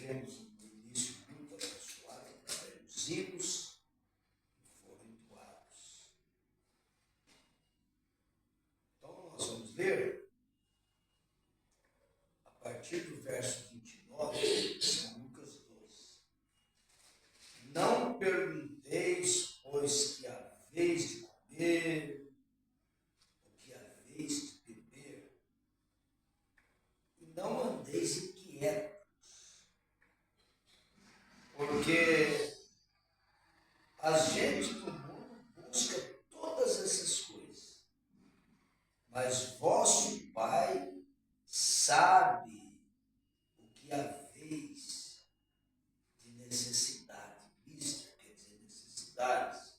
tivemos no início muito abençoado através dos hinos que foram entoados. Então nós vamos ler a partir do verso 29 de São Lucas 12. Não pergunteis, pois, que haveis de comer, ou que haveis de beber, e não andeis inquietos, porque a gente do mundo busca todas essas coisas, mas vosso Pai sabe o que haveis de necessidade. Isto quer dizer necessidades.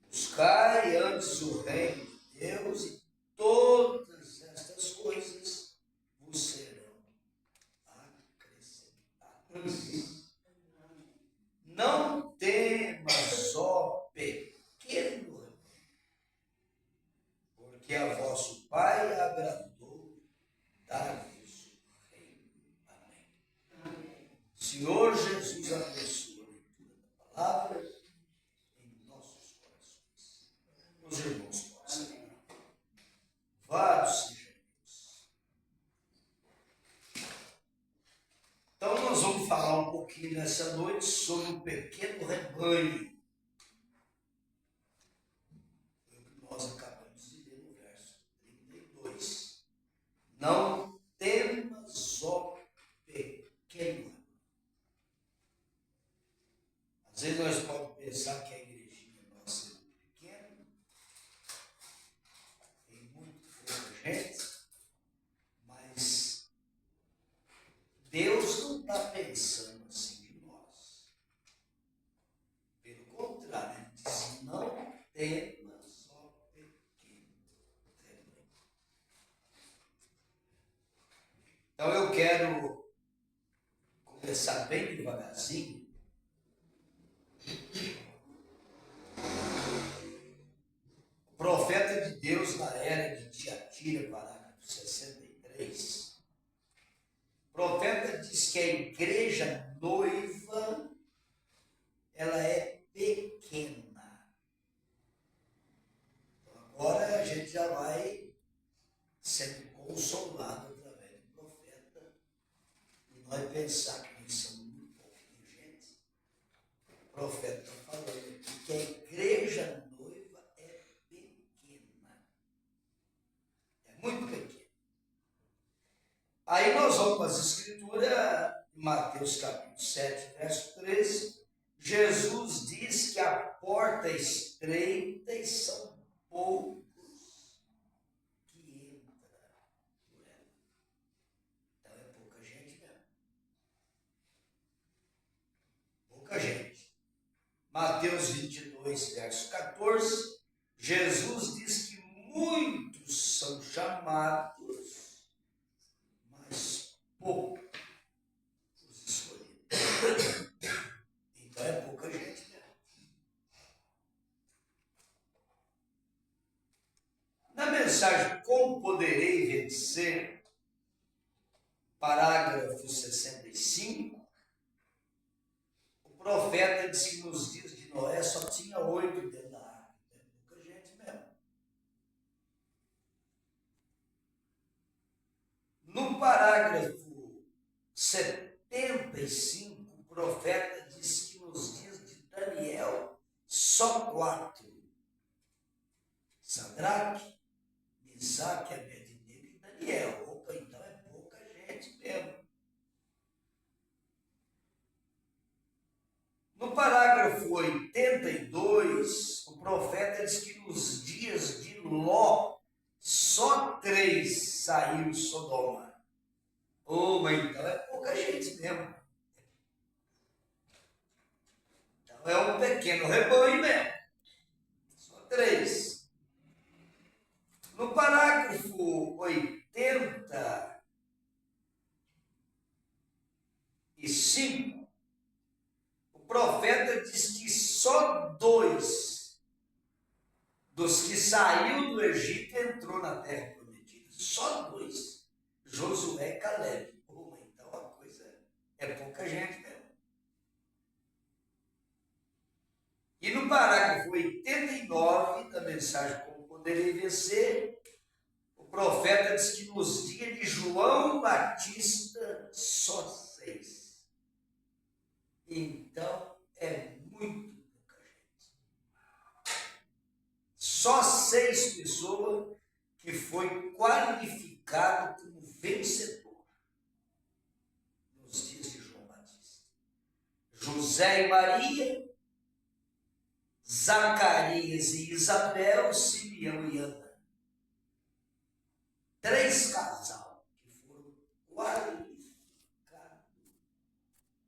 Buscai antes o reino de Deus e todas estas coisas vos serão acrescentadas. Não temas, ó pequeno rebanho, porque a vosso Pai agradou dar-vos o reino. Amém. Senhor Jesus, abençoe a leitura da palavra em nossos corações. Os irmãos possam orar. Louvado seja Deus. Então nós vamos falar um pouquinho nessa noite sobre um pequeno rebanho. Foi o que nós acabamos de ler no verso 32. Não temas, ó pequeno rebanho. Às vezes nós podemos pensar que a igrejinha nossa é muito pequena, tem muito pouca gente, mas Deus não está pensando assim de nós. Pelo contrário, Ele diz: não temas, ó pequeno rebanho. Então eu quero começar bem devagarzinho. O profeta de Deus na era de Tiatira, parágrafo 63, o profeta diz que a igreja noiva, ela é pequena. Então agora a gente já vai sendo consolado através do profeta e nós pensar que nós somos muito pouquinho gente. O profeta está falando aqui que a igreja noiva é pequena. É muito pequena. Aí nós vamos para as escrituras, em Mateus capítulo 7, verso 13. Jesus diz que a porta é estreita e são poucos que entram por ela. Então é pouca gente mesmo. Pouca gente. Mateus 22, verso 14, Jesus diz que muitos são chamados, mas poucos os escolhidos. Então é pouca gente mesmo. Na mensagem Como Poderei Vencer, parágrafo 65, o profeta diz que nos dias de Noé só tinha 8 dentro da arca. É pouca gente mesmo. No parágrafo 75, o profeta diz que nos dias de Daniel só 4. Sadraque, Mesaque, Abednego e Daniel. Opa, então é pouca gente mesmo. No parágrafo 82, o profeta diz que nos dias de Ló, só 3 saiu de Sodoma. Mas então é pouca gente mesmo. Então é um pequeno rebanho mesmo. Só 3. No parágrafo 85, o profeta diz que só 2 dos que saiu do Egito entrou na terra prometida. Só 2. Josué e Caleb. Então a coisa É pouca gente mesmo. E no parágrafo 89 da mensagem Como Poderei Vencer, o profeta diz que nos dias de João Batista só 6. Então é muito pouca gente. Só 6 pessoas que foi qualificado como vencedor nos dias de João Batista. José e Maria, Zacarias e Isabel, Simeão e Ana. 3 casal que foram qualificados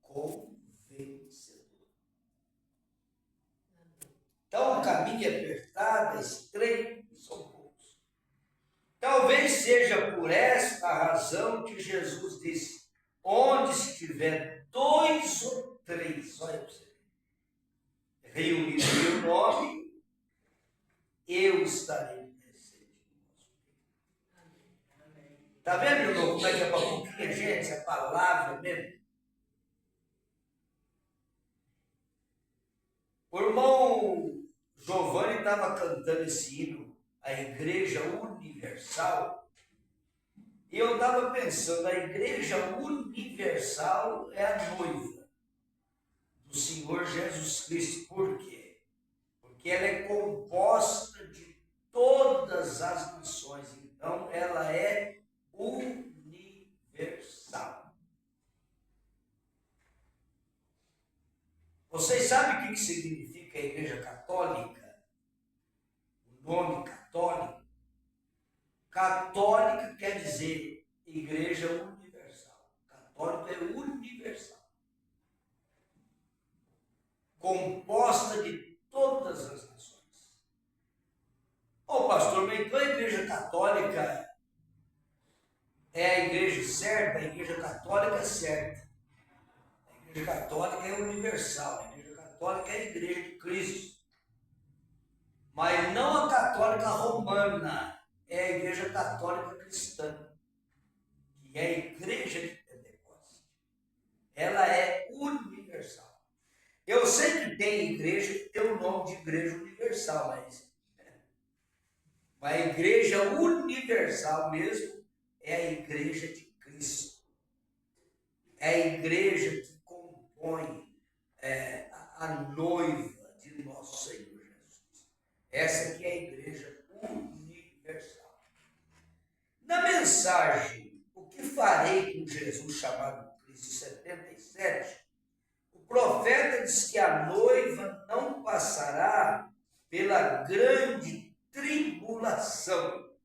como vencedor. Então o caminho é apertado, é estreito, são poucos. Talvez seja por esta razão que Jesus disse: onde estiver 2 ou 3, olha para você ver, reunidos em meu nome, eu estarei presente no nosso meio. Está vendo, irmão, como é que é para pouquinha gente, a palavra mesmo? O irmão Giovanni estava cantando esse hino, a Igreja Universal, e eu estava pensando, a Igreja Universal é a noiva do Senhor Jesus Cristo. Por quê? Porque ela é composta de todas as nações, então ela é universal. Vocês sabem o que significa a Igreja Católica? O nome católico? Católica quer dizer Igreja Universal. Católico é universal. Composta de todas as nações. Ô pastor, mas então a Igreja Católica é a igreja certa? A Igreja Católica é certa. A Igreja Católica é universal. A Igreja Católica é a Igreja de Cristo. Mas não a católica romana. É a Igreja Católica Cristã, que é a Igreja de Pentecostes. Ela é universal. Eu sei que tem igreja que tem o nome de Igreja Universal, mas a Igreja Universal mesmo é a Igreja de Cristo. É a igreja que compõe a noiva de nosso Senhor Jesus. Essa aqui é a Igreja Universal. Na mensagem, o que farei com Jesus chamado Cristo 77, o profeta diz que a noiva não passará pela grande tribulação.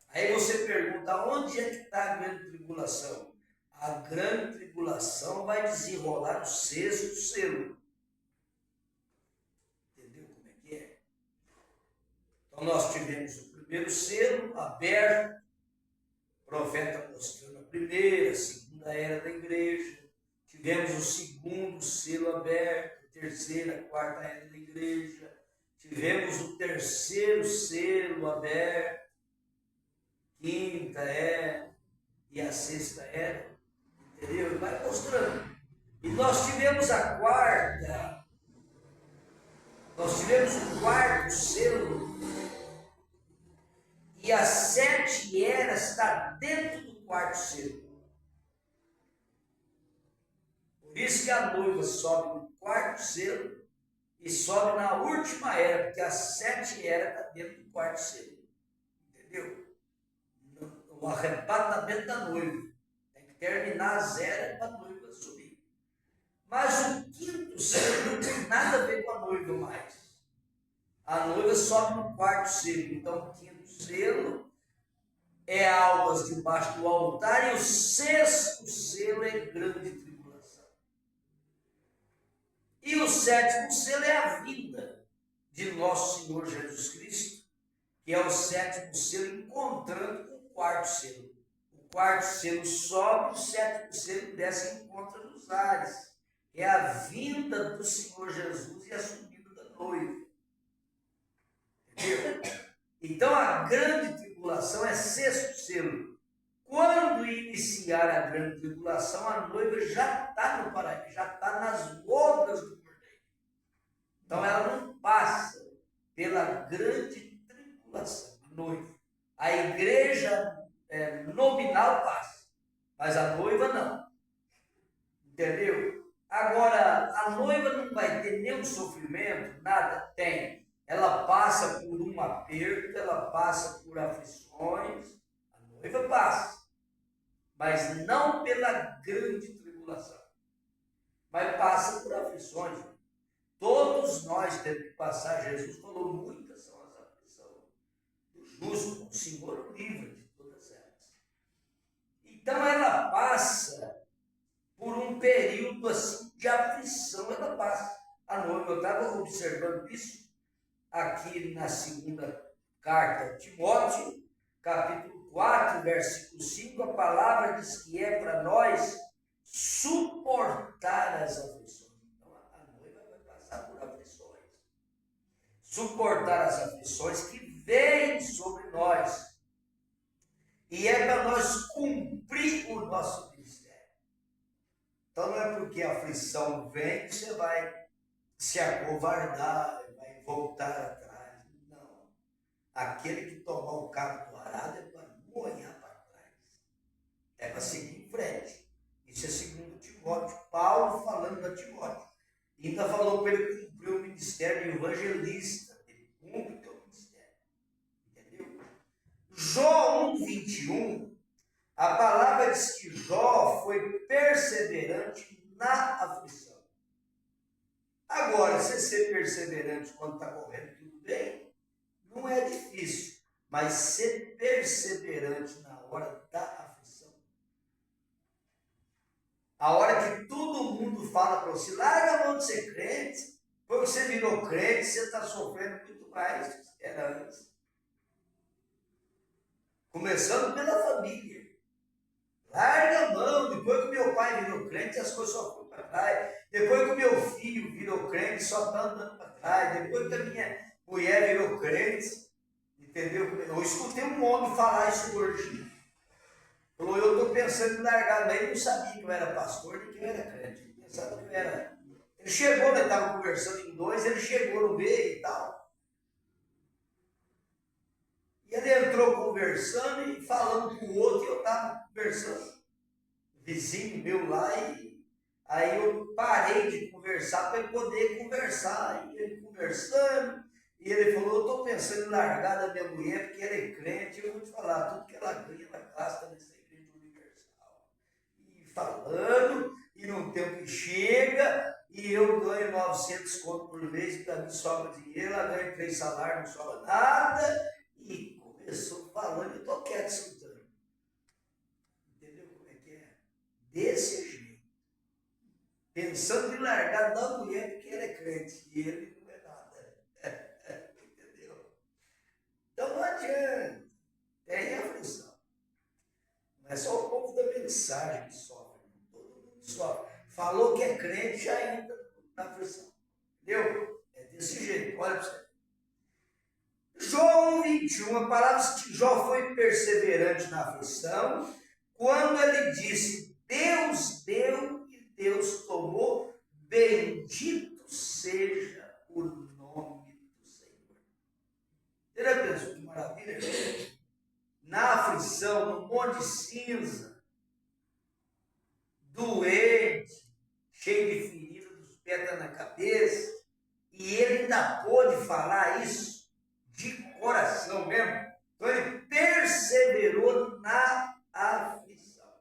Aí você pergunta, onde é que está a grande tribulação? A grande tribulação vai desenrolar no 6º selo. Entendeu como é que é? Então nós tivemos o 1º selo aberto, o profeta mostrando a primeira, a segunda era da igreja. Tivemos o 2º selo aberto, a terceira, a quarta era da igreja. Tivemos o 3º selo aberto, quinta era e a 6ª era. Entendeu? Vai mostrando. E nós tivemos a quarta. Nós tivemos o 4º selo. E a 7 era está dentro do 4º selo. Por isso que a noiva sobe no 4º selo e sobe na última era, porque a 7 era está dentro do 4º selo. Entendeu? O arrebatamento da noiva. Tem que terminar a 0 para a noiva subir. Mas o 5º selo não tem nada a ver com a noiva mais. A noiva sobe no 4º selo. Então, o 5º selo é almas debaixo do altar e o 6º selo é grande tribulação. E o 7º selo é a vinda de nosso Senhor Jesus Cristo, que é o 7º selo encontrando com o 4º selo. O 4º selo sobe, o 7º selo desce e encontra nos ares. É a vinda do Senhor Jesus e a subida da noiva. Entendeu? Então a grande tribulação é 6º selo. Quando de iniciar a grande tribulação, a noiva já está no paraíso, já está nas bodas do Cordeiro. Então ela não passa pela grande tribulação, a noiva. A igreja nominal passa, mas a noiva não. Entendeu? Agora, a noiva não vai ter nenhum sofrimento, nada, tem. Ela passa por um aperto, ela passa por aflições, a noiva passa, mas não pela grande tribulação, mas passa por aflições. Todos nós temos que passar. Jesus falou, muitas são as aflições do justo, o Senhor o livra de todas elas. Então ela passa por um período assim de aflição, ela passa. A noiva, eu estava observando isso aqui na segunda carta de Timóteo, capítulo 4, versículo 5, a palavra diz que é para nós suportar as aflições. Então a noiva vai passar por aflições. Suportar as aflições que vêm sobre nós. E é para nós cumprir o nosso ministério. Então não é porque a aflição vem que você vai se acovardar, vai voltar atrás. Não. Aquele que tomar o cabo do arado é para não olhar para trás. É para seguir em frente. Isso é segundo Timóteo. Paulo falando a Timóteo. E ainda falou para ele cumprir o ministério de evangelista. Ele cumpre o teu ministério. Entendeu? Jó 1:21. A palavra diz que Jó foi perseverante na aflição. Agora, você ser perseverante quando está correndo tudo bem, não é difícil. Mas ser perseverante na hora da aflição. A hora que todo mundo fala para você, larga a mão de ser crente, porque você virou crente, você está sofrendo muito mais do que era antes. Começando pela família. Larga a mão, depois que meu pai virou crente, as coisas só foram para trás. Depois que meu filho virou crente, só está andando para trás. Depois que a minha mulher virou crente, entendeu? Eu escutei um homem falar isso hoje. Falou, eu estou pensando em largar, mas ele não sabia que eu era pastor, nem que eu era crente. Ele pensava que eu era. Ele chegou, nós estávamos conversando em dois, ele chegou no meio e tal. E ele entrou conversando e falando com o outro, e eu estava conversando. Vizinho meu lá, e aí eu parei de conversar para ele poder conversar. E ele conversando, e ele falou, eu estou pensando em largar da minha mulher, porque ela é crente, eu vou te falar, tudo que ela ganha, ela gasta nessa igreja universal. E falando, e no tempo que chega, e eu ganho 900 conto por mês, para mim sobra dinheiro, ela ganha 3 salários, não sobra nada. E começou falando, eu estou quieto escutando. Entendeu como é que é? Desse jeito. Pensando em largar da mulher porque ela é crente. E ele não é nada. Entendeu? Então não adianta. Tem aflição. Não é só o povo da mensagem que sofre. Todo mundo sofre. Falou que é crente, já entra na aflição. Entendeu? É desse jeito. Olha para você. Jó 1:21, a palavra diz que Jó foi perseverante na aflição, quando ele disse, Deus deu e Deus tomou, bendito seja o nome do Senhor. Você já pensou que maravilha? Na aflição, no monte de cinza, doente, cheio de ferida dos pés na cabeça, e ele ainda pôde falar isso de coração mesmo. Então ele perseverou na aflição.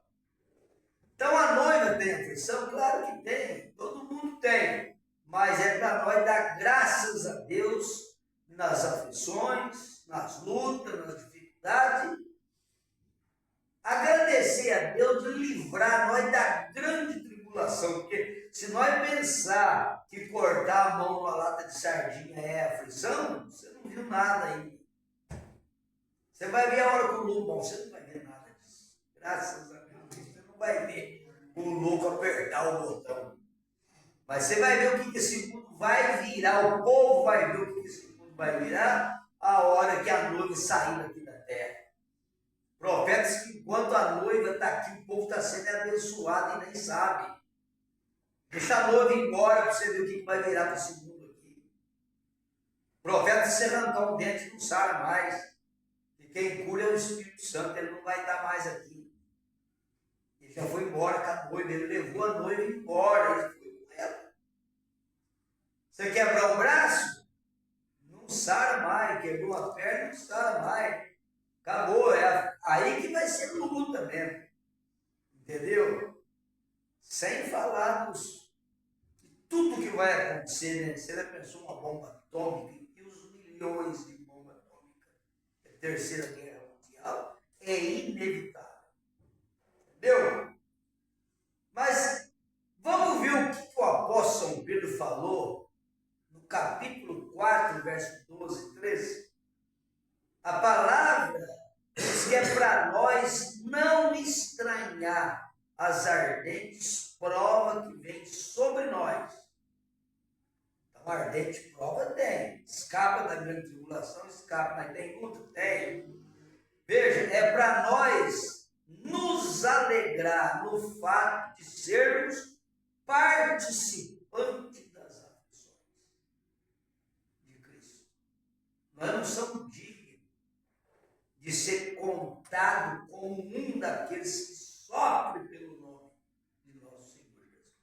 Então a noiva tem aflição? Claro que tem, todo mundo tem. Mas é para nós dar graças a Deus nas aflições, nas lutas, nas dificuldades. Agradecer a Deus de livrar nós da grande tribulação. Porque se nós pensar que cortar a mão numa lata de sardinha é aflição, você não viu nada ainda. Você vai ver a hora que o louco, bom, você não vai ver nada disso. Graças a Deus, você não vai ver o louco apertar o botão. Mas você vai ver o que esse mundo vai virar, o povo vai ver o que esse mundo vai virar a hora que a noiva sair daqui da terra. O profeta profetas que enquanto a noiva está aqui, o povo está sendo abençoado e nem sabe. Deixa a noiva embora para você ver o que vai virar para esse mundo aqui. O profeta, se arrancar um dente, não sabe mais. E quem cura é o Espírito Santo, ele não vai estar mais aqui. Ele já foi embora com a noiva, ele levou a noiva embora, ele foi com ela. Você quebrar o braço? Não sara mais. Quebrou a perna, não sara mais. Acabou, é aí que vai ser luta mesmo. Entendeu? Sem falar de tudo que vai acontecer, né? Você já pensou uma bomba atômica e os milhões de bombas atômicas? A Terceira Guerra Mundial é inevitável. Entendeu? Mas vamos ver o que o apóstolo São Pedro falou no capítulo 4, verso 12 e 13. A palavra diz que é para nós não estranhar as ardentes provas que vêm sobre nós. Então, ardente prova tem. Escapa da grande tribulação, escapa, mas tem luta? Tem. Veja, é para nós nos alegrar no fato de sermos participantes das aflições de Cristo. Nós não somos dignos de ser contado como um daqueles que sofrem pelo nome de nosso Senhor Jesus.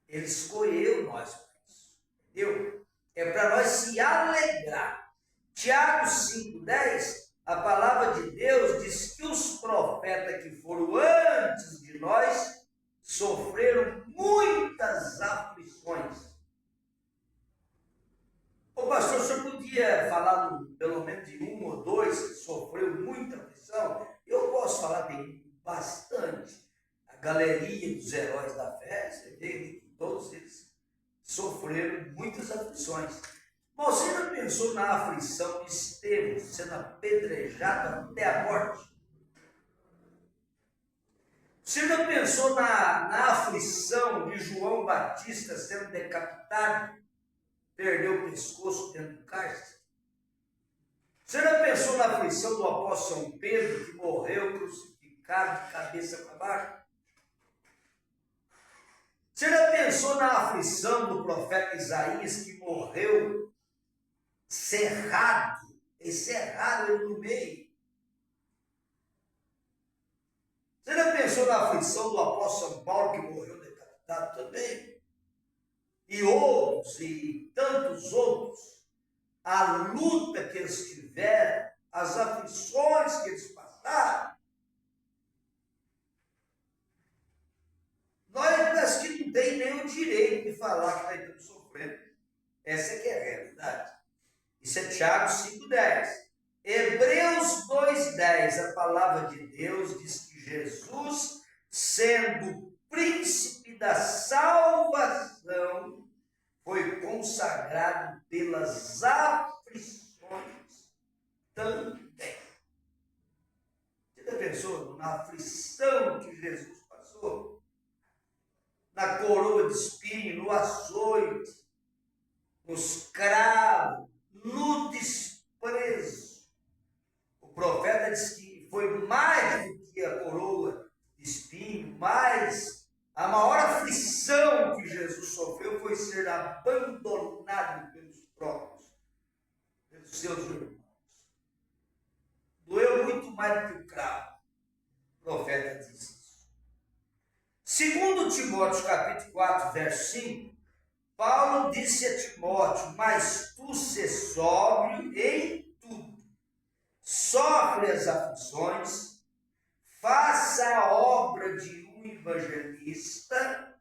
Ele escolheu nós para isso. Entendeu? É para nós se alegrar. Tiago 5,10, a palavra de Deus diz que os profetas que foram antes de nós sofreram muitas aflições. Ô pastor, o senhor podia falar pelo menos de um ou dois que sofreu muita aflição? Eu posso falar, tem bastante. A galeria dos heróis da fé, você vê que todos eles sofreram muitas aflições. Bom, você já pensou na aflição de Estevão sendo apedrejado até a morte? Você já pensou na aflição de João Batista sendo decapitado? Perdeu o pescoço dentro do cárcere? Você já pensou na aflição do apóstolo São Pedro, que morreu crucificado de cabeça para baixo? Você já pensou na aflição do profeta Isaías, que morreu cerrado, encerrado ele no meio? Você já pensou na aflição do apóstolo São Paulo, que morreu decapitado também? E outros, e tantos outros, a luta que eles tiveram, as aflições que eles passaram. Nós parece que não tem nem o direito de falar que nós estamos sofrendo. Essa é que é a realidade. Isso é Tiago 5,10. Hebreus 2,10, a palavra de Deus diz que Jesus, sendo príncipe da salvação, foi consagrado pelas aflições também. Você já pensou na aflição que Jesus passou? Na coroa de espinho, no açoite, nos cravos, no desprezo. O profeta diz que foi mais do que a coroa de espinho, mais a maior aflição que Jesus sofreu foi ser abandonado pelos próprios, pelos seus irmãos. Doeu muito mais do que o cravo. O profeta diz isso. Segundo Timóteo capítulo 4, verso 5, Paulo disse a Timóteo: mas tu se sóbrio em tudo, sofre as aflições, faça a obra de um evangelista,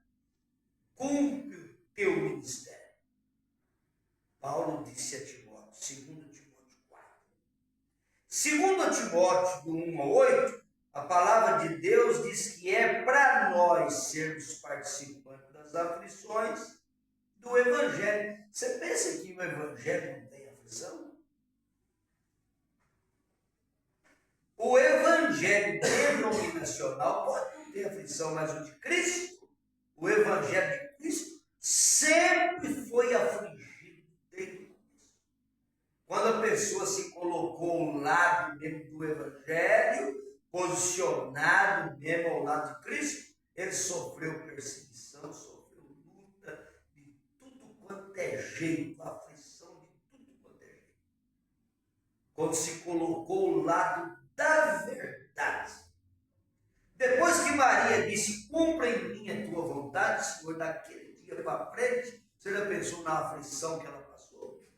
cumpre o teu ministério. Paulo disse a Timóteo, 2 Timóteo 4. Segundo Timóteo, do 1 ao 8, a palavra de Deus diz que é para nós sermos participantes das aflições do Evangelho. Você pensa que o Evangelho não tem aflição? O Evangelho denominacional pode não ter aflição, mas o de Cristo, o Evangelho de Cristo, sempre foi afligido desde o começo. Quando a pessoa se colocou ao lado dentro do Evangelho, posicionado mesmo ao lado de Cristo, ele sofreu perseguição, sofreu luta de tudo quanto é jeito, aflição de tudo quanto é jeito. Quando se colocou ao lado da verdade. Depois que Maria disse, cumpra em mim a tua vontade, Senhor, daquele dia para frente, você já pensou na aflição que ela passou?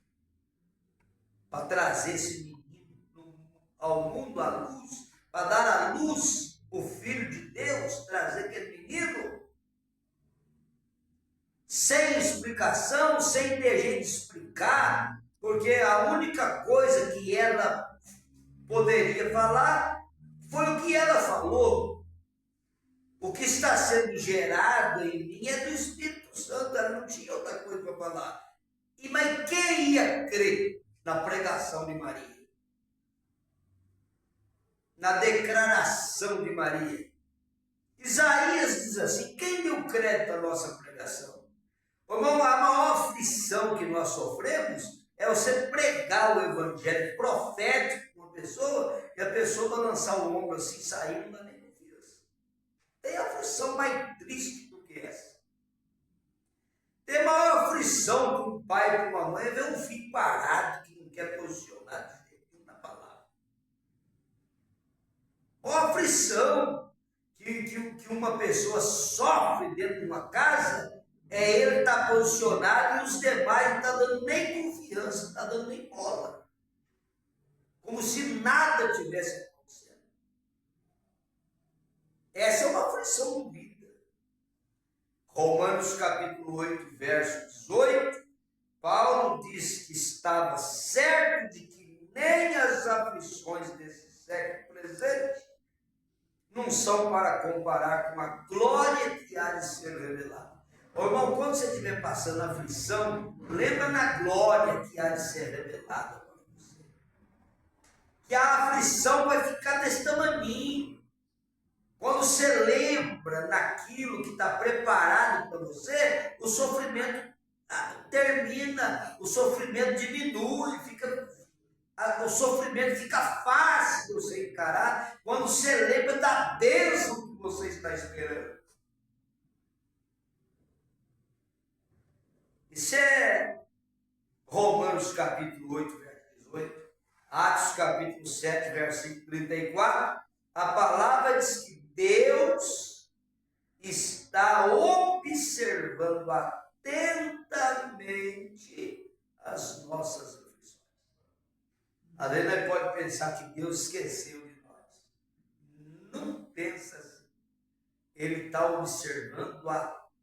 Para trazer esse menino ao mundo, à luz, para dar à luz o Filho de Deus, trazer aquele menino, sem explicação, sem ter jeito de explicar, porque a única coisa que ela poderia falar foi o que ela falou. O que está sendo gerado em mim é do Espírito Santo, ela não tinha outra coisa para falar. Mas quem ia crer na pregação de Maria? Na declaração de Maria? Isaías diz assim, quem deu crédito à nossa pregação? Irmão, a maior aflição que nós sofremos é você pregar o evangelho profético para uma pessoa e a pessoa balançar o ombro assim, sair, não dá nem confiança. Tem aflição mais triste do que essa. Tem maior aflição para um pai e para uma mãe é ver um filho parado que não quer posicionar de jeito na palavra. Maior aflição que uma pessoa sofre dentro de uma casa é ele estar posicionado e os demais não estão dando nem confiança, não estão dando nem bola. Como se nada tivesse acontecendo. Essa é uma aflição de vida. Romanos capítulo 8, verso 18, Paulo diz que estava certo de que nem as aflições desse século presente não são para comparar com a glória que há de ser revelada. Ô, irmão, quando você estiver passando aflição, lembra na glória que há de ser revelada para você. Que a aflição vai ficar desse tamaninho. Quando você lembra naquilo que está preparado para você, o sofrimento termina, o sofrimento diminui, o sofrimento fica fácil de você encarar quando você lembra da bênção que você está esperando. Isso é Romanos capítulo 8, verso 18, Atos capítulo 7, versículo 34. A palavra diz que Deus está observando atentamente as nossas aflições. Às vezes nós podemos pensar que Deus esqueceu de nós. Não pensa assim. Ele está observando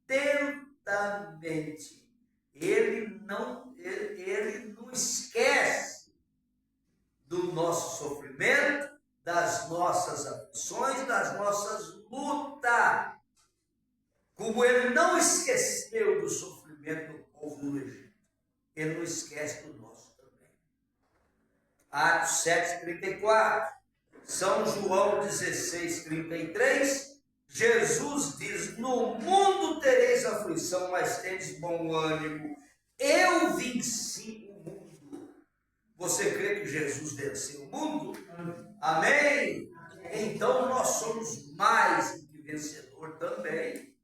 atentamente. Ele não esquece do nosso sofrimento, das nossas aflições, das nossas lutas. Como ele não esqueceu do sofrimento do povo do Egito, ele não esquece do nosso também. Atos 7, 34, São João 16, 33, Jesus diz, no mundo tereis aflição, mas tendes bom ânimo, eu venci o mundo. Você crê que Jesus venceu o mundo? Amém? Então nós somos mais do que vencedor também.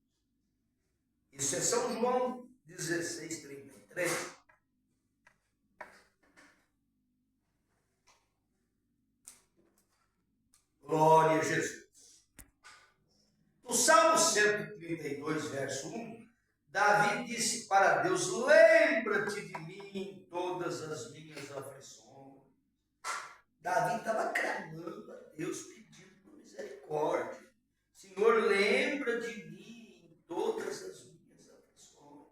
Isso é São João 16, 33. Glória a Jesus. No Salmo 132, verso 1, Davi disse para Deus, lembra-te de mim em todas as minhas aflições. Davi estava clamando a Deus, pedindo por misericórdia. Senhor, lembra de mim em todas as minhas aflições.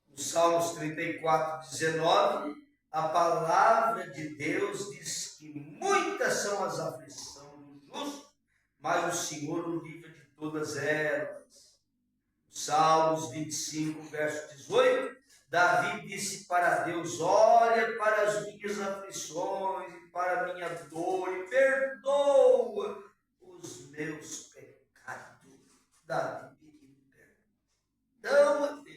No Salmos 34, 19, a palavra de Deus diz que muitas são as aflições do justo, mas o Senhor o livra de todas elas. Salmos 25, verso 18, Davi disse para Deus, olha para as minhas aflições e para a minha dor e perdoa os meus pecados. Davi pedindo perdão a Deus.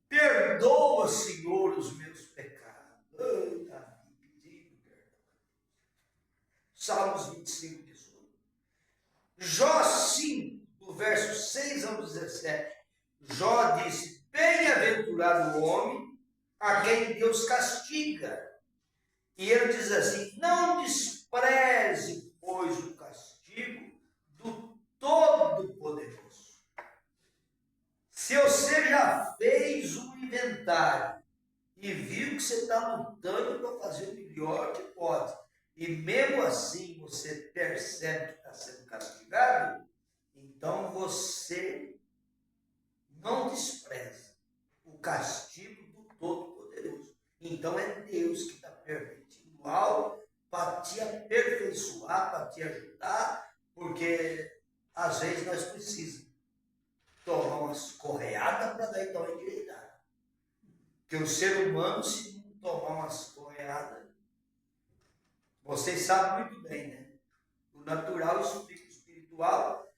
Perdoa, Senhor, os meus pecados. Oh, Davi pedindo perdão. Salmos 25, 18. Jó 5, do verso 6 ao 17. Jó disse: bem-aventurado o homem a quem Deus castiga. E ele diz assim: não despreze, pois, o castigo do Todo-Poderoso. Se você já fez um inventário e viu que você está lutando para fazer o melhor que pode, e mesmo assim você percebe que está sendo castigado, então você não despreza o castigo do Todo-Poderoso. Então é Deus que está permitindo algo para te aperfeiçoar, para te ajudar, porque às vezes nós precisamos tomar umas correadas para daí dar uma endireitada. Porque o ser humano, se não tomar umas correadas, vocês sabem muito bem, né? O natural explica o espiritual.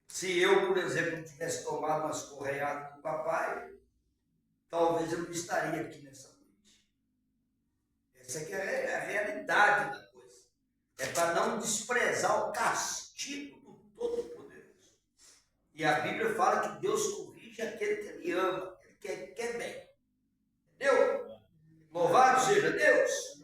Se eu, por exemplo, não tivesse tomado umas correadas do papai, talvez eu não estaria aqui nessa noite. Essa aqui é a realidade da coisa. É para não desprezar o castigo do Todo-Poderoso. E a Bíblia fala que Deus corrige aquele que Ele ama, aquele que quer bem. Entendeu? Louvado seja Deus.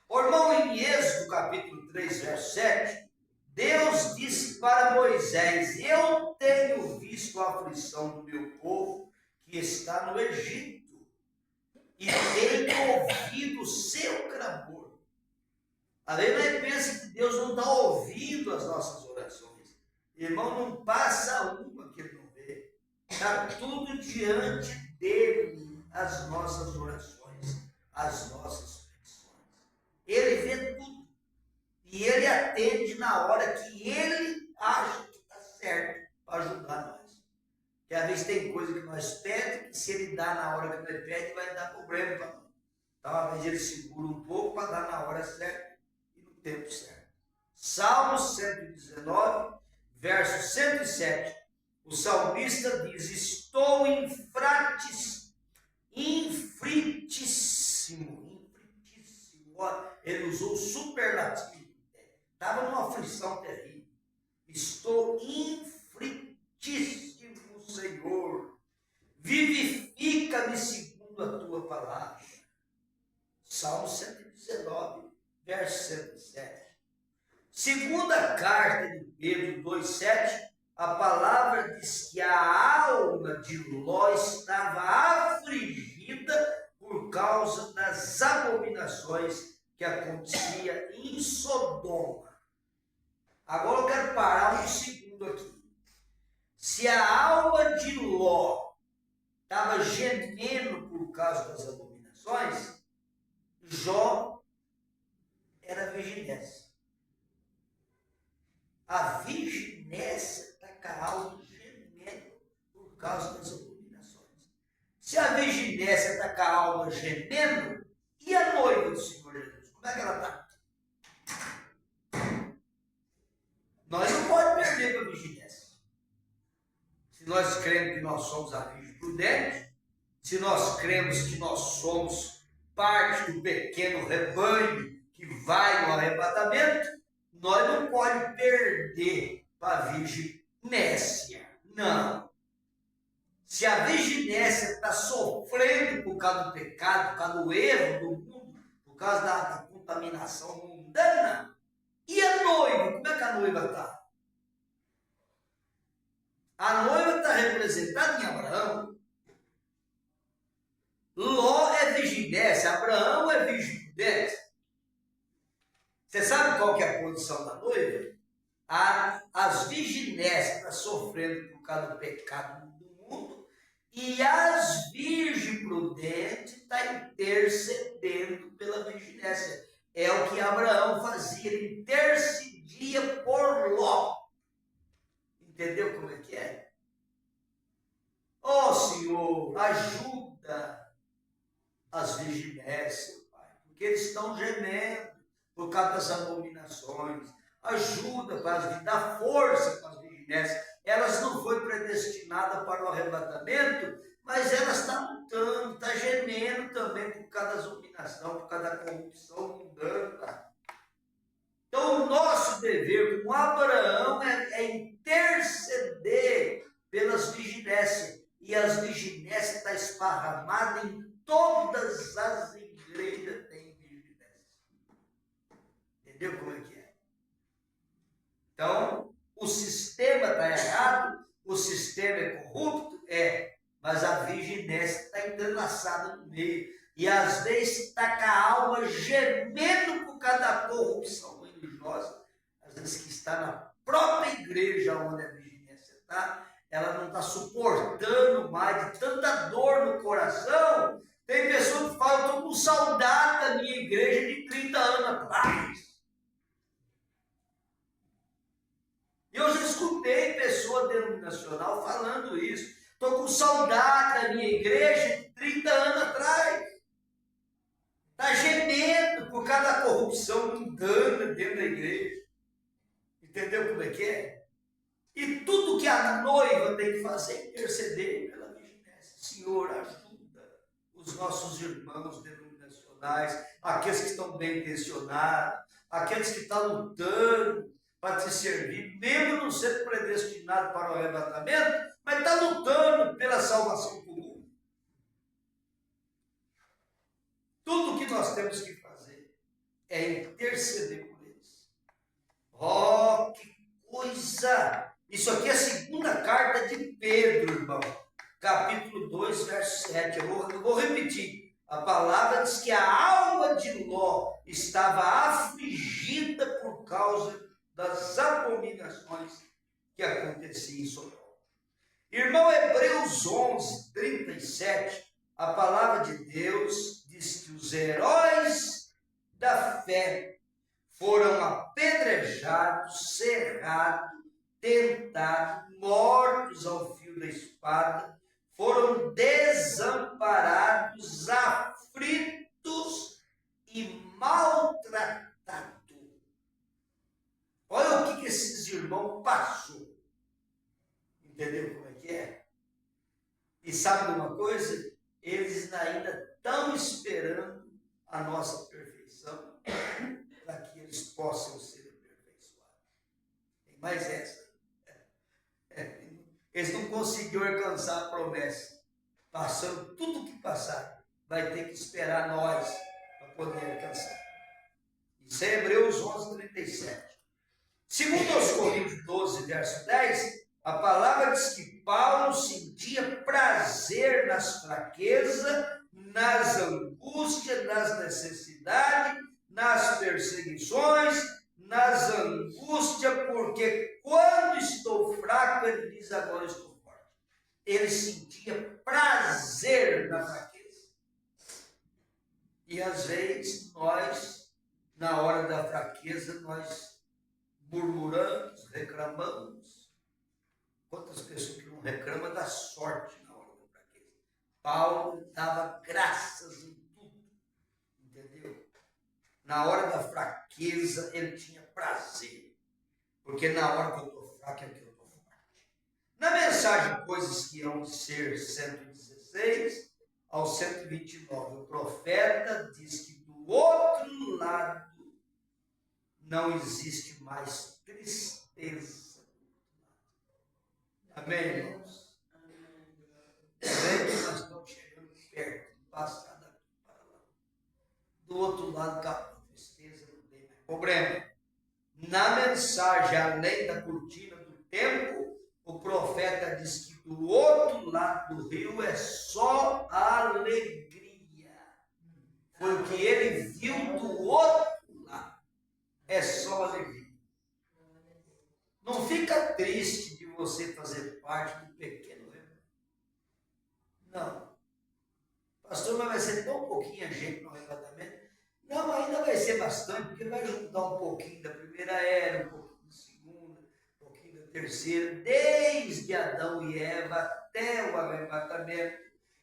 O irmão, em Êxodo, capítulo 3, verso 7, Deus disse para Moisés: eu tenho visto a aflição do meu povo que está no Egito, e tenho ouvido o seu clamor. Além não pensa que Deus não está ouvindo as nossas orações. Irmão, não passa uma que Ele não vê. Está tudo diante dele, as nossas orações, as nossas petições. Ele vê tudo. E Ele atende na hora que Ele acha que está certo para ajudar nós. Porque às vezes tem coisa que nós pedimos, que se Ele dá na hora que Ele pede, vai dar problema para nós. Então, às vezes Ele segura um pouco para dar na hora certa e no tempo certo. Salmo 119, verso 107. O salmista diz: estou infritíssimo. Ele usou o superlativo. Estava numa aflição terrível. Estou infritíssimo, Senhor. Vivifica-me segundo a tua palavra. Salmo 119, verso 107. Segunda carta de Pedro 2,7, a palavra diz que a alma de Ló estava afligida por causa das abominações que acontecia em Sodoma. Agora eu quero parar um segundo aqui. Se a alma de Ló estava gemendo por causa das abominações, Jó era virginessa. A virginessa está com a alma gemendo por causa das abominações. Se a virginessa está com a alma gemendo, e a noiva do Senhor Jesus? Como é que ela está? Nós não podemos perder para a virginessa. Se nós cremos que nós somos a virgem prudente, se nós cremos que nós somos parte do pequeno rebanho que vai no arrebatamento, nós não podemos perder para a virgem nécia. Não. Se a virginésia está sofrendo por causa do pecado, por causa do erro do mundo, por causa da contaminação mundana, e a noiva? Como é que a noiva está? A noiva está representada em Abraão. Ló é virginésia, Abraão é virgem prudente. Você sabe qual que é a condição da noiva? As virginésias estão sofrendo por causa do pecado do mundo, e as virgens prudentes estão intercedendo pela virginésia. É o que Abraão fazia, ele intercedia por Ló. Entendeu como é que é? Ó Senhor, ajuda as virginésias, Pai, porque eles estão gemendo por causa das abominações. Ajuda para dar força para as virginésias. Elas não foram predestinadas para o arrebatamento, mas elas estão lutando, estão gemendo também por causa da abominação, por causa da corrupção mundana. com Abraão é interceder pelas vigilâncias. E as vigilâncias estão esparramadas em todas as igrejas, tem vigilância. Entendeu como é que é? Então, o sistema está errado, o sistema é corrupto, mas a vigilância está entrelaçada no meio. E às vezes está com a alma gemendo por causa da corrupção religiosa, às vezes que está na própria igreja onde a vigilância está, ela não está suportando mais, de tanta dor no coração. Tem pessoa que fala, eu estou com saudade da minha igreja de 30 anos atrás. Eu já escutei pessoa denominacional falando isso. Estou com saudade da minha igreja de 30 anos atrás. Está gemendo por causa da corrupção mundana dentro da igreja. Entendeu como é que é? E tudo que a noiva tem que fazer é interceder pela vigilância. Senhor, ajuda os nossos irmãos denominacionais, aqueles que estão bem intencionados, aqueles que estão lutando para te servir, mesmo não sendo predestinado para o arrebatamento, mas está lutando pela salvação comum. Tudo que nós temos que fazer é interceder por eles. Oh, que coisa! Isso aqui é a segunda carta de Pedro, irmão. Capítulo 2, verso 7. Eu vou repetir. A palavra diz que a alma de Ló estava afligida por causa das abominações que aconteciam em Sodoma. Irmão, Hebreus 11, 37, a palavra de Deus diz que os heróis da fé foram apedrejados, cerrados, tentados, mortos ao fio da espada, foram desamparados, aflitos e maltratados. Olha o que esses irmãos passou. Entendeu como é que é? E sabe de uma coisa? Eles ainda estão esperando a nossa perfeição para que eles possam ser aperfeiçoados. Tem mais essa. Eles não conseguiram alcançar a promessa. Passando tudo o que passaram, vai ter que esperar nós para poder alcançar. Isso é Hebreus 11, 37. Segundo aos Coríntios 12, verso 10, a palavra diz que Paulo sentia prazer nas fraquezas, nas angústias, nas necessidades, nas perseguições, nas angústias, porque quando estou fraco, ele diz, agora estou forte. Ele sentia prazer na fraqueza. E às vezes nós, na hora da fraqueza, nós murmuramos, reclamamos. Quantas pessoas que não reclamam da sorte na hora da fraqueza? Paulo dava graças em tudo, entendeu? Na hora da fraqueza ele tinha prazer, porque na hora que eu estou fraco é que eu estou forte. Na mensagem Coisas que Hão de Ser 116 ao 129, o profeta diz que do outro lado não existe mais tristeza. Amém, irmãos? Amém que nós estamos chegando perto, de passar daqui para lá. Do outro lado, acabou a tristeza, não tem mais problema. Na mensagem, além da cortina do tempo, o profeta diz que do outro lado do rio é só alegria. Foi o que ele viu do outro lado. É só alegria. Não fica triste de você fazer parte do pequeno rebanho. Não. Pastor, mas vai ser tão pouquinha gente no arrebatamento. Não, ainda vai ser bastante, porque vai juntar um pouquinho da primeira era, um pouquinho da segunda, um pouquinho da terceira, desde Adão e Eva até o arrebatamento.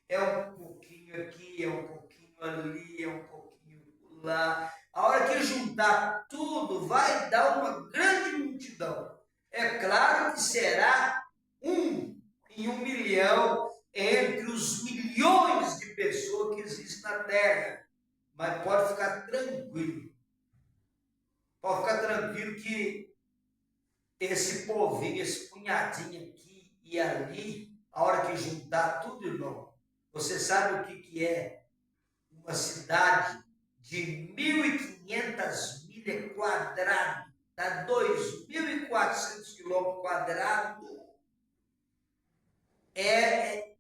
É um pouquinho aqui, é um pouquinho ali, é um pouquinho lá. A hora que juntar tudo, vai dar uma grande multidão. É claro que será 1 em 1 milhão entre os milhões de pessoas que existem na Terra. Mas pode ficar tranquilo. Pode ficar tranquilo que esse povinho, esse punhadinho aqui e ali, a hora que juntar tudo, irmão, você sabe o que é uma cidade de 1.500 milhas quadradas, dá 2.400 quilômetros quadrados, é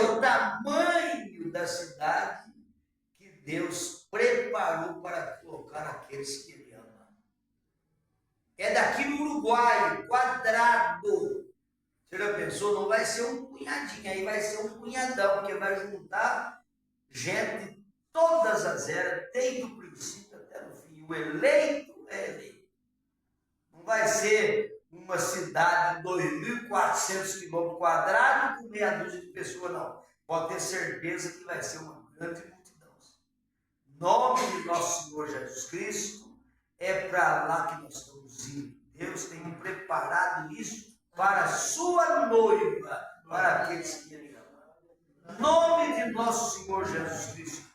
o tamanho da cidade que Deus preparou para colocar aqueles que Ele ama. É daqui no Uruguai, quadrado. Você já pensou? Não vai ser um punhadinho, aí vai ser um punhadão, porque vai juntar gente de todas as eras, desde o princípio até o fim. O eleito é eleito. Não vai ser uma cidade de 2.400 quilômetros quadrados com meia dúzia de pessoas, não. Pode ter certeza que vai ser uma grande multidão. Em nome de nosso Senhor Jesus Cristo, é para lá que nós estamos indo. Deus tem preparado isso para a sua noiva, para aqueles que Ele ama. Em nome de nosso Senhor Jesus Cristo,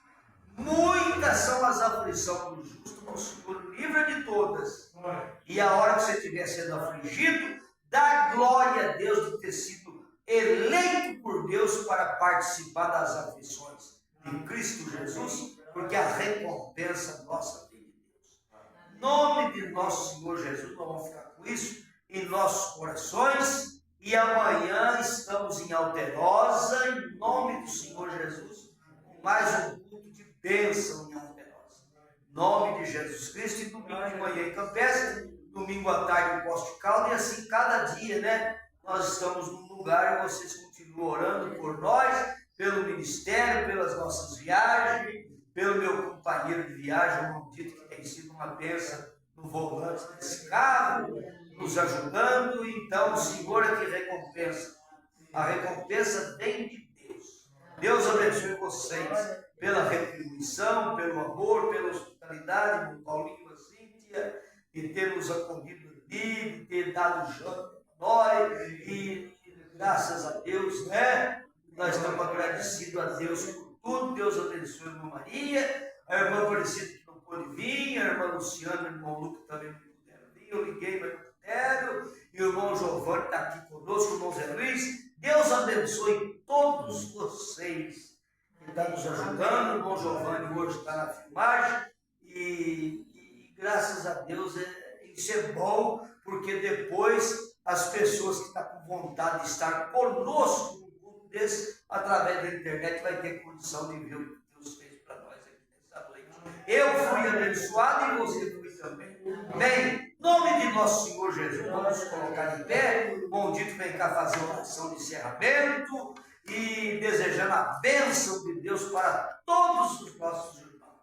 muitas são as aflições do justo, mas o Senhor livra de todas. E a hora que você estiver sendo afligido, dá glória a Deus de ter sido eleito por Deus para participar das aflições de Cristo Jesus, porque a recompensa nossa vem de Deus. Em nome de nosso Senhor Jesus, nós vamos ficar com isso em nossos corações. E amanhã estamos em Alterosa, em nome do Senhor Jesus, com mais um culto de bênção em Alterosa. Em nome de Jesus Cristo, e domingo de manhã em Campestre, domingo à tarde em Posto de Calda, e assim cada dia, né? Nós estamos num lugar e vocês continuam orando por nós, pelo ministério, pelas nossas viagens, pelo meu companheiro de viagem, o Maldito, que tem sido uma bênção no volante desse carro, nos ajudando. Então o Senhor é que recompensa. A recompensa vem de Deus. Deus abençoe vocês pela retribuição, pelo amor, pela hospitalidade do Paulinho e a Cíntia, de ter nos acolhido ali, de ter dado janta para nós, e graças a Deus, né? Nós estamos agradecidos a Deus por tudo. Deus abençoe a irmã Maria, a irmã Aparecida que não pôde vir, a irmã Luciana, o irmão Lucas também não puderam vir. Eu liguei, mas não puderam. E o irmão Giovanni está aqui conosco, o irmão Zé Luiz. Deus abençoe todos vocês que estão nos ajudando. O irmão Giovanni hoje está na filmagem. E graças a Deus, isso é bom, porque depois as pessoas que estão com vontade de estar conosco no culto desse, através da internet, vai ter condição de ver o que Deus fez para nós aqui nessa noite. Eu fui abençoado e você foi também. Bem, em nome de nosso Senhor Jesus, vamos nos colocar em pé. O Maldito vem cá fazer uma oração de encerramento e desejando a bênção de Deus para todos os nossos irmãos.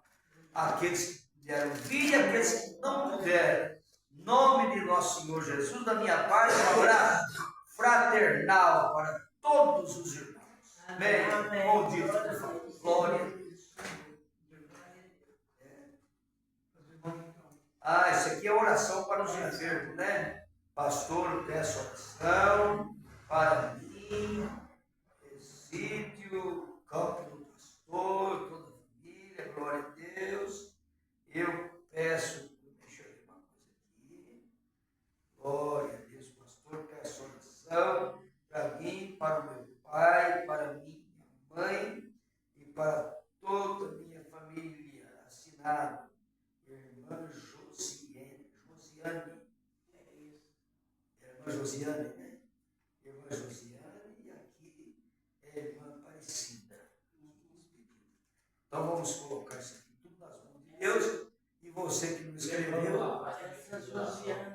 Aqueles que puderam vir e aqueles que não puderam. Em nome de nosso Senhor Jesus, da minha parte, um abraço fraternal para todos os irmãos. Amém. Maldito, por favor. Glória a Deus. Isso aqui é oração para os enfermos, né? Pastor, eu peço oração para mim, Exídio, campo do pastor, toda a família, glória a Deus. Eu peço, deixa eu ver uma coisa aqui. Glória a Deus, pastor, peço oração para mim, para o meu pai, para minha mãe e para toda a minha família. Assinado, irmã Josiane. É isso. Irmã Josiane, né? Irmã Josiane, e aqui é a irmã Aparecida. Então vamos colocar isso aqui tudo nas mãos de Deus. E você que nos escreveu.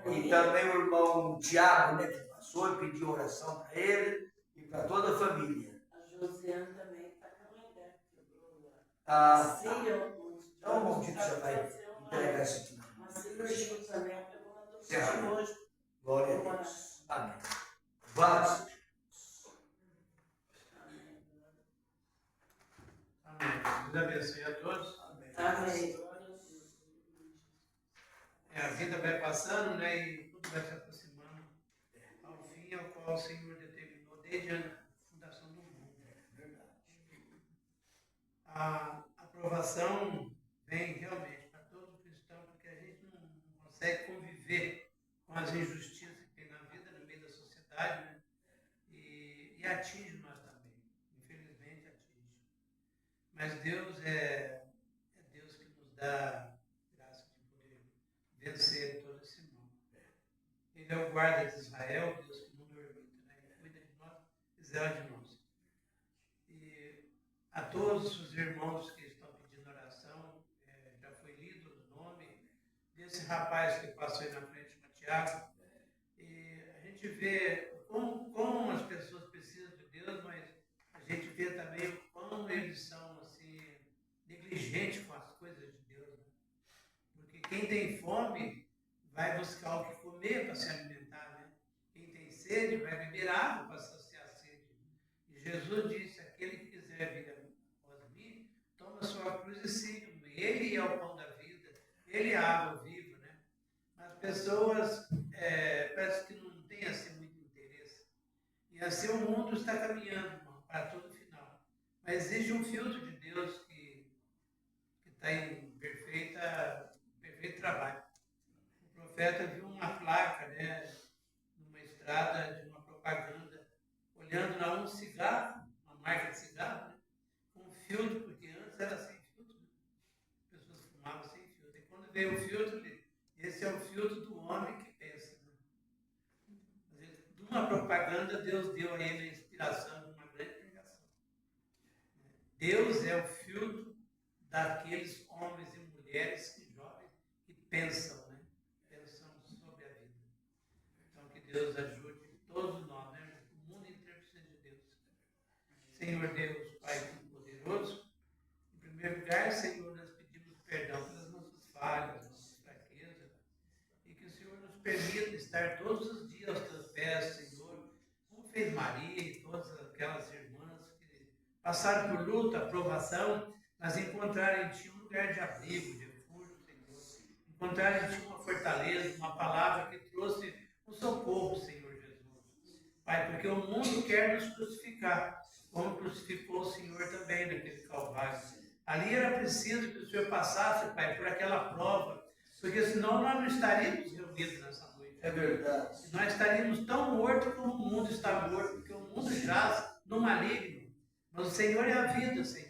E também o irmão Tiago, né, que passou e pediu oração para ele e para toda a família. A Josiane também está com a mãe dela. Então o Maldito já vai entregar isso aqui. Uma cirurgia também, pegou uma dor hoje. Glória a Deus. Amém. Vamos. Amém. Deus abençoe a todos. Amém. Amém. A vida vai passando, né? E tudo vai se aproximando ao fim ao qual o Senhor determinou desde a fundação do mundo. Verdade. A aprovação vem realmente para todo cristão, porque a gente não consegue conviver com as injustiças que Ele é o guarda de Israel, Deus que não dormita, né? Ele cuida de nós, zela de nós. E a todos os irmãos que estão pedindo oração, já foi lido o nome desse rapaz que passou aí na frente, Tiago. E a gente vê como as pessoas precisam de Deus, mas a gente vê também como eles são assim, negligentes com as coisas de Deus. Né? Porque quem tem fome vai buscar o que comer para se alimentar. Né? Quem tem sede vai beber água para saciar a sede. E Jesus disse: aquele que quiser vir após mim, toma sua cruz e siga-me. Ele é o pão da vida, ele é a água viva. Né? As pessoas parece que não têm assim muito interesse. E assim o mundo está caminhando, irmão, para todo final. Mas exige um filtro de Deus que está em perfeito trabalho. O profeta viu uma placa, né, numa estrada de uma propaganda, olhando lá um cigarro, uma marca de cigarro, né, com um filtro, porque antes era sem filtro. Né? As pessoas fumavam sem filtro. E quando veio o filtro, esse é o filtro do homem que pensa. Né? De uma propaganda, Deus deu a ele a inspiração de uma grande pregação. Deus é o filtro daqueles homens e mulheres que jovens que pensam, né? Pensam sobre a vida. Então que Deus ajude todos nós, né? O mundo inteiro precisa de Deus. Senhor Deus, Pai Todo-Poderoso, em primeiro lugar, Senhor, nós pedimos perdão pelas nossas falhas, nossas fraquezas, e que o Senhor nos permita estar todos os dias aos teus pés, Senhor, como fez Maria e todas aquelas irmãs que passaram por luta, provação, mas encontraram em Ti um lugar de abrigo, de refúgio, Senhor. Encontraram em Ti uma fortaleza, uma palavra que trouxe um socorro, Senhor Jesus. Pai, porque o mundo quer nos crucificar, como crucificou o Senhor também naquele Calvário. Ali era preciso que o Senhor passasse, Pai, por aquela prova, porque senão nós não estaríamos reunidos nessa noite. É verdade. Nós estaríamos tão mortos como o mundo está morto, porque o mundo jaz no maligno. Mas o Senhor é a vida, Senhor.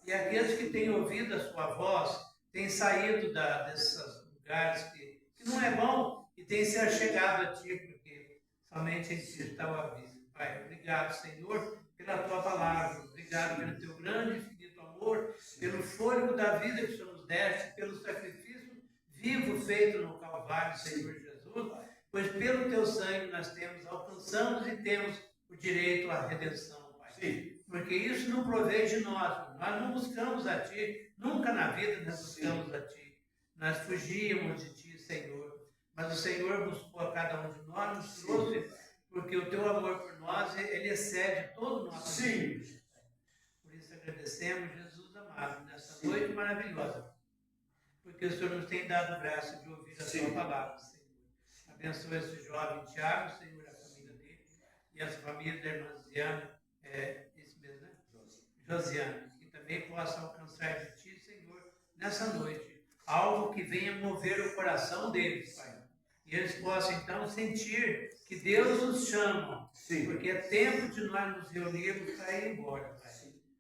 E aqueles que têm ouvido a sua voz, têm saído desses lugares que não é bom e têm se achegado a Ti, porque somente em Ti está o aviso. Pai, obrigado, Senhor, pela Tua palavra. Obrigado pelo Teu grande e infinito amor, pelo fôlego da vida que o Senhor nos deste, pelo sacrifício vivo feito no Calvário, Senhor Jesus, pois pelo Teu sangue nós alcançamos e temos o direito à redenção, Pai. Sim. Porque isso não provém de nós não buscamos a Ti, nunca na vida nós buscamos a Ti. Nós fugíamos de Ti, Senhor. Mas o Senhor buscou a cada um de nós, nos trouxe, porque o Teu amor por nós, ele excede todo o nosso amor. Por isso agradecemos, Jesus amado, nessa noite maravilhosa. Porque o Senhor nos tem dado graça de ouvir a Sua palavra, Senhor. Abençoa esse jovem Tiago, Senhor, a família dele, e as famílias da irmã Ziana, isso mesmo, né? Josiane, que também possa alcançar de Ti, Senhor, nessa noite, algo que venha mover o coração deles, Pai. E eles possam, então, sentir que Deus nos chama, porque é tempo de nós nos reunirmos para ir embora, Pai.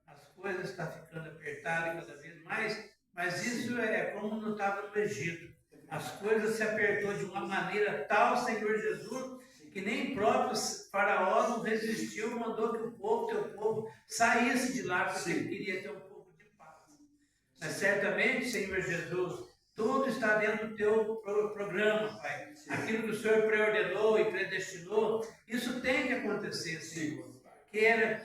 As coisas estão ficando apertadas cada vez mais, mas isso é como não estava no Egito. As coisas se apertou de uma maneira tal, Senhor Jesus, que nem próprio Faraó não resistiu, mandou que o povo, teu povo, saísse de lá, porque ele queria ter um pouco de paz. Mas certamente, Senhor Jesus, tudo está dentro do teu programa, Pai. Aquilo que o Senhor preordenou e predestinou, isso tem que acontecer, Senhor. Quer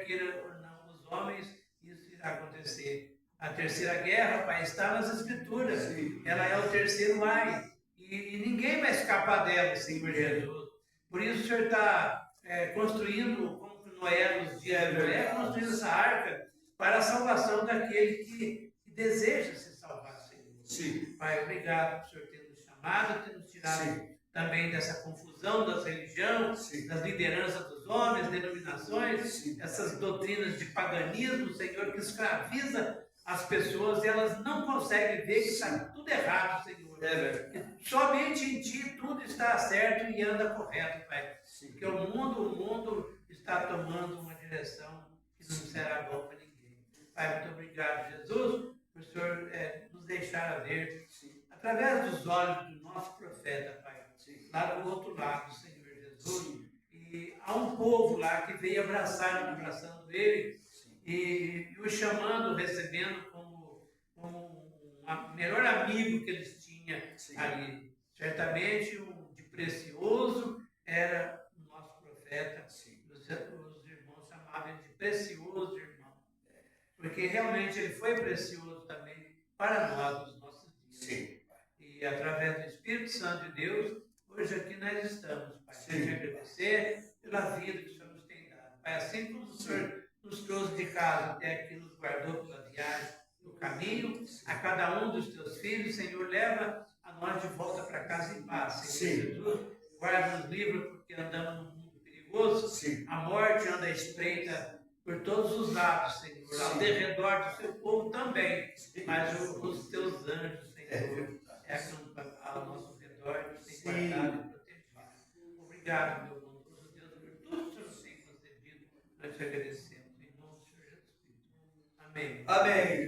queira ou não os homens, isso irá acontecer. A terceira guerra, Pai, está nas Escrituras. Ela é o terceiro ai. E ninguém vai escapar dela, Senhor Jesus. Por isso o Senhor está construindo, como Noé nos dias de Noé, construindo essa arca para a salvação daquele que deseja se salvar, Senhor. Pai, obrigado por o Senhor ter nos chamado, ter nos tirado também dessa confusão das religiões, das lideranças dos homens, denominações, essas doutrinas de paganismo, Senhor, que escraviza as pessoas e elas não conseguem ver que está tudo errado, Senhor. Somente em Ti tudo está certo e anda correto, Pai. Porque o mundo está tomando uma direção que não será bom para ninguém. Pai, muito obrigado, Jesus, por o Senhor nos deixar ver, através dos olhos do nosso profeta, Pai, Sim. lá do outro lado, Senhor Jesus. E há um povo lá que veio abraçando ele Sim. e o chamando, recebendo como o melhor amigo que eles tinham Sim. ali. Certamente o de precioso era o nosso profeta. Sim. Os irmãos chamavam ele de precioso irmão. Porque realmente ele foi precioso também para nós nos nossos dias. Sim. E através do Espírito Santo de Deus, hoje aqui nós estamos, Pai. Sim. Te agradecer pela vida que o Senhor nos tem dado. Pai, assim como o Senhor nos trouxe de casa até aqui, nos guardou pela viagem, no caminho, a cada um dos teus filhos, Senhor, leva a nós de volta para casa em paz, Senhor Sim. Jesus. Guarda-nos livre, porque andamos num mundo perigoso. Sim. A morte anda espreita por todos os lados, Senhor, ao Sim. derredor do seu povo também, Sim. mas os teus anjos, Senhor, É. acampa ao nosso redor, nos tem Sim. guardado e protegido. Obrigado, meu bondoso Deus, por tudo que o Senhor tem concedido. Nós te agradecemos, em nome do Senhor Jesus Cristo. Amém. Amém.